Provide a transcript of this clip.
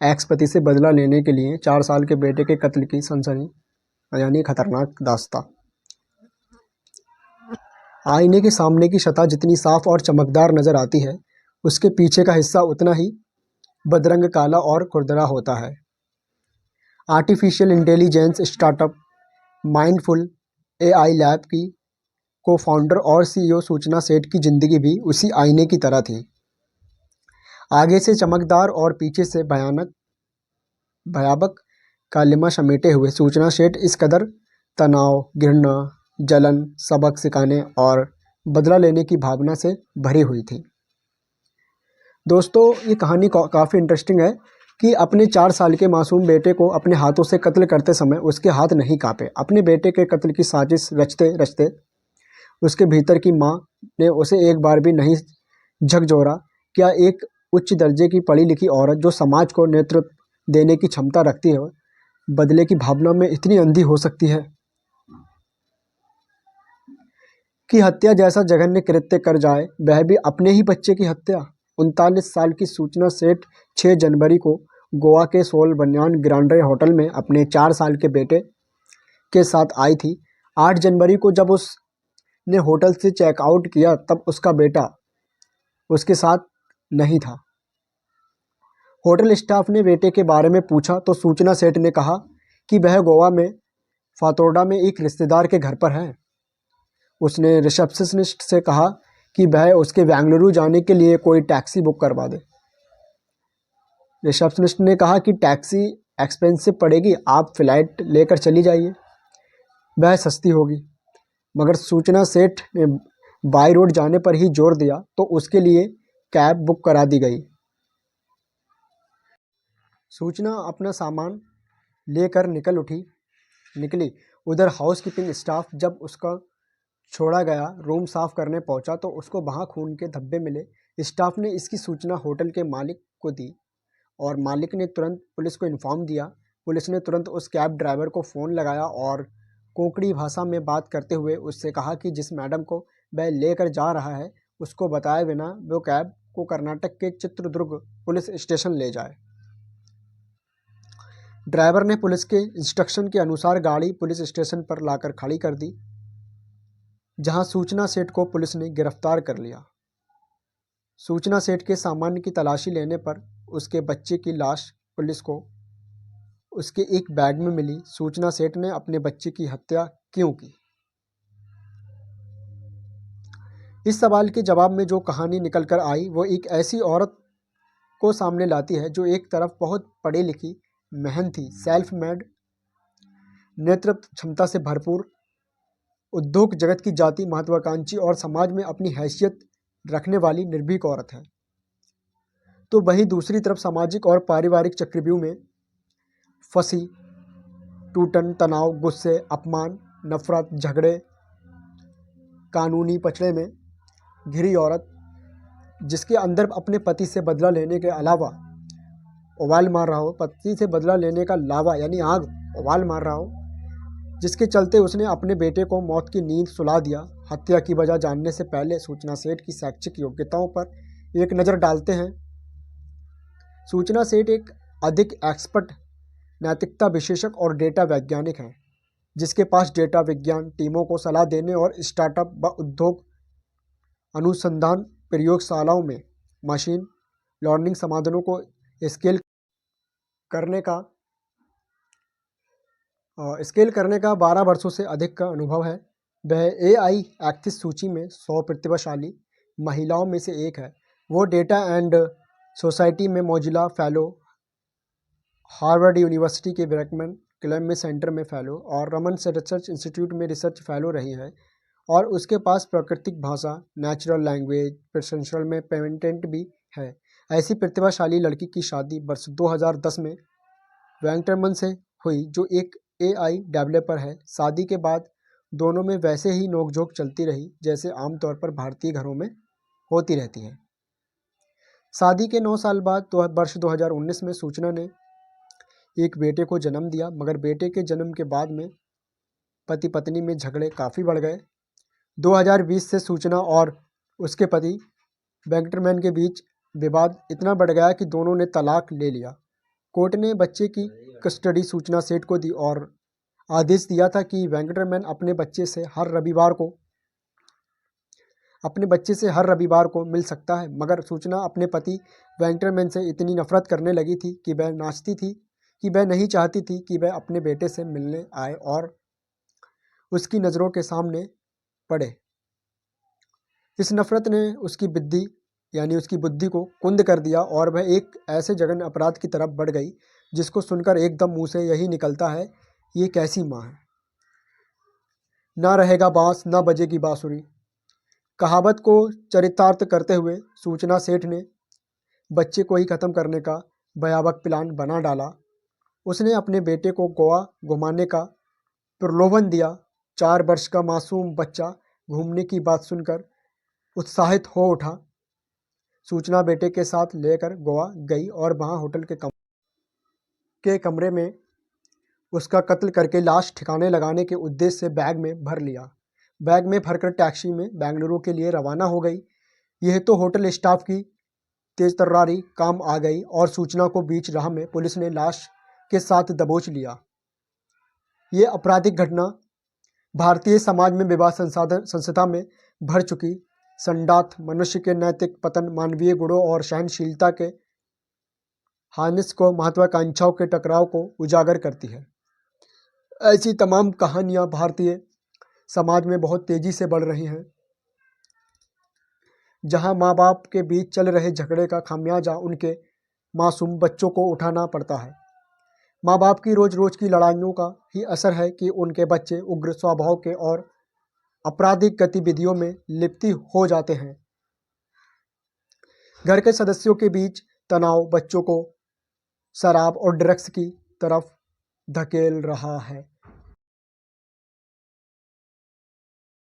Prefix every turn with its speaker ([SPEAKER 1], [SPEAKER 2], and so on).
[SPEAKER 1] X पति से बदला लेने के लिए 4 साल के बेटे के कत्ल की सनसनी यानी खतरनाक दास्तां। आईने के सामने की सतह जितनी साफ और चमकदार नजर आती है, उसके पीछे का हिस्सा उतना ही बदरंग काला और खुरदरा होता है। Artificial intelligence startup mindful AI lab की को फाउंडर और सीईओ सूचना सेठ की जिंदगी भी उसी आईने की तरह थी। आगे से चमकदार और पीछे से भयावह कालिमा समेटे हुए सूचना सेठ इस कदर तनाव, घृणा, जलन, सबक सिखाने और बदला लेने की भावना से भरी हुई थी। दोस्तों, ये कहानी काफ़ी इंटरेस्टिंग है कि अपने 4 साल के मासूम बेटे को अपने हाथों से कत्ल करते समय उसके हाथ नहीं कांपे। अपने बेटे के कत्ल की साजिश रचते रचते उसके भीतर की माँ ने उसे एक बार भी नहीं झकझोरा। क्या एक उच्च दर्जे की पढ़ी लिखी औरत जो समाज को नेतृत्व देने की क्षमता रखती है, बदले की भावना में इतनी अंधी हो सकती है कि हत्या जैसा जघन्य कृत्य कर जाए, वह भी अपने ही बच्चे की हत्या। 39 साल की सूचना सेठ 6 जनवरी को गोवा के सोल बनियान ग्रांडे होटल में अपने 4 साल के बेटे के साथ आई थी। 8 जनवरी को जब उसने होटल से चेकआउट किया, तब उसका बेटा उसके साथ नहीं था। होटल स्टाफ ने बेटे के बारे में पूछा तो सूचना सेठ ने कहा कि वह गोवा में फातोर्डा में एक रिश्तेदार के घर पर है। उसने रिसेप्शनिस्ट से कहा कि वह उसके बेंगलुरु जाने के लिए कोई टैक्सी बुक करवा दे। रिसेप्शनिस्ट ने कहा कि टैक्सी एक्सपेंसिव पड़ेगी, आप फ्लाइट लेकर चली जाइए, वह सस्ती होगी। मगर सूचना सेठ ने बाई रोड जाने पर ही जोर दिया तो उसके लिए कैब बुक करा दी गई। सूचना अपना सामान लेकर निकली। उधर हाउसकीपिंग स्टाफ जब उसका छोड़ा गया रूम साफ करने पहुंचा तो उसको वहां खून के धब्बे मिले। स्टाफ ने इसकी सूचना होटल के मालिक को दी और मालिक ने तुरंत पुलिस को इन्फॉर्म दिया। पुलिस ने तुरंत उस कैब ड्राइवर को फ़ोन लगाया और कोंकणी भाषा में बात करते हुए उससे कहा कि जिस मैडम को वह लेकर जा रहा है, उसको बताए बिना वो कैब को कर्नाटक के चित्रदुर्ग पुलिस स्टेशन ले जाए। ड्राइवर ने पुलिस के इंस्ट्रक्शन के अनुसार गाड़ी पुलिस स्टेशन पर लाकर खड़ी कर दी, जहां सूचना सेठ को पुलिस ने गिरफ्तार कर लिया। सूचना सेठ के सामान की तलाशी लेने पर उसके बच्चे की लाश पुलिस को उसके एक बैग में मिली। सूचना सेठ ने अपने बच्चे की हत्या क्यों की? इस सवाल के जवाब में जो कहानी निकल कर आई वो एक ऐसी औरत को सामने लाती है जो एक तरफ बहुत पढ़ी लिखी, मेहनती, सेल्फ मेड, नेतृत्व क्षमता से भरपूर, उद्योग जगत की जाति महत्वाकांक्षी और समाज में अपनी हैसियत रखने वाली निर्भीक औरत है, तो वहीं दूसरी तरफ सामाजिक और पारिवारिक चक्रव्यूह में फंसी, टूटन, तनाव, गुस्से, अपमान, नफरत, झगड़े, कानूनी पचड़े में घिरी औरत, जिसके अंदर अपने पति से बदला लेने के अलावा उबाल मार रहा हो, पति से बदला लेने का लावा यानी आग उबाल मार रहा हो, जिसके चलते उसने अपने बेटे को मौत की नींद सुला दिया। हत्या की वजह जानने से पहले सूचना सेठ की शैक्षिक योग्यताओं पर एक नज़र डालते हैं। सूचना सेठ एक अधिक एक्सपर्ट, नैतिकता विशेषज्ञ और डेटा वैज्ञानिक हैं, जिसके पास डेटा विज्ञान टीमों को सलाह देने और स्टार्टअप व उद्योग अनुसंधान प्रयोगशालाओं में मशीन लर्निंग समाधानों को स्केल करने का 12 वर्षों से अधिक का अनुभव है। वह एआई एक्सिस सूची में 100 प्रतिभाशाली महिलाओं में से एक है। वो डेटा एंड सोसाइटी में मौजिला फेलो, हार्वर्ड यूनिवर्सिटी के ब्रैकमैन क्लेम सेंटर में फेलो और रमन रिसर्च इंस्टीट्यूट में रिसर्च फेलो रही है और उसके पास प्राकृतिक भाषा, नेचुरल लैंग्वेज प्रोफेशनल में पेटेंट भी है। ऐसी प्रतिभाशाली लड़की की शादी वर्ष 2010 में वेंकटरमन से हुई, जो एक एआई डेवलपर है। शादी के बाद दोनों में वैसे ही नोकझोंक चलती रही जैसे आमतौर पर भारतीय घरों में होती रहती है। शादी के 9 साल बाद वर्ष 2019 में सूचना ने एक बेटे को जन्म दिया, मगर बेटे के जन्म के बाद में पति पत्नी में झगड़े काफ़ी बढ़ गए। 2020 से सूचना और उसके पति वेंकटरमैन के बीच विवाद इतना बढ़ गया कि दोनों ने तलाक ले लिया। कोर्ट ने बच्चे की कस्टडी सूचना सेठ को दी और आदेश दिया था कि वेंकटरमन अपने बच्चे से हर रविवार को मिल सकता है। मगर सूचना अपने पति वेंकटरमन से इतनी नफरत करने लगी थी कि वह नहीं चाहती थी कि वह अपने बेटे से मिलने आए और उसकी नज़रों के सामने पड़े। इस नफरत ने उसकी बुद्धि को कुंद कर दिया और वह एक ऐसे जघन्य अपराध की तरफ बढ़ गई जिसको सुनकर एकदम मुंह से यही निकलता है, ये कैसी माँ है। ना रहेगा बांस ना बजेगी बांसुरी। कहावत को चरितार्थ करते हुए सूचना सेठ ने बच्चे को ही खत्म करने का भयावह प्लान बना डाला। उसने अपने बेटे को गोवा घुमाने का प्रलोभन दिया। 4 वर्ष का मासूम बच्चा घूमने की बात सुनकर उत्साहित हो उठा। सूचना बेटे के साथ लेकर गोवा गई और वहां होटल के कमरे में उसका कत्ल करके लाश ठिकाने लगाने के उद्देश्य से बैग में भर लिया। बैग में भरकर टैक्सी में बेंगलुरु के लिए रवाना हो गई। यह तो होटल स्टाफ की तेजतर्रारी काम आ गई और सूचना को बीच राह में पुलिस ने लाश के साथ दबोच लिया। ये आपराधिक घटना भारतीय समाज में विवाह संस्था में भर चुकी संडात मनुष्य के नैतिक पतन, मानवीय गुणों और सहनशीलता के हानिस को, महत्वाकांक्षाओं के टकराव को उजागर करती है। ऐसी तमाम कहानियां भारतीय समाज में बहुत तेजी से बढ़ रही हैं, जहां माँ बाप के बीच चल रहे झगड़े का खामियाजा उनके मासूम बच्चों को उठाना पड़ता है। माँ बाप की रोज रोज की लड़ाइयों का ही असर है कि उनके बच्चे उग्र स्वभाव के और आपराधिक गतिविधियों में लिप्त हो जाते हैं। घर के सदस्यों के बीच तनाव बच्चों को शराब और ड्रग्स की तरफ धकेल रहा है।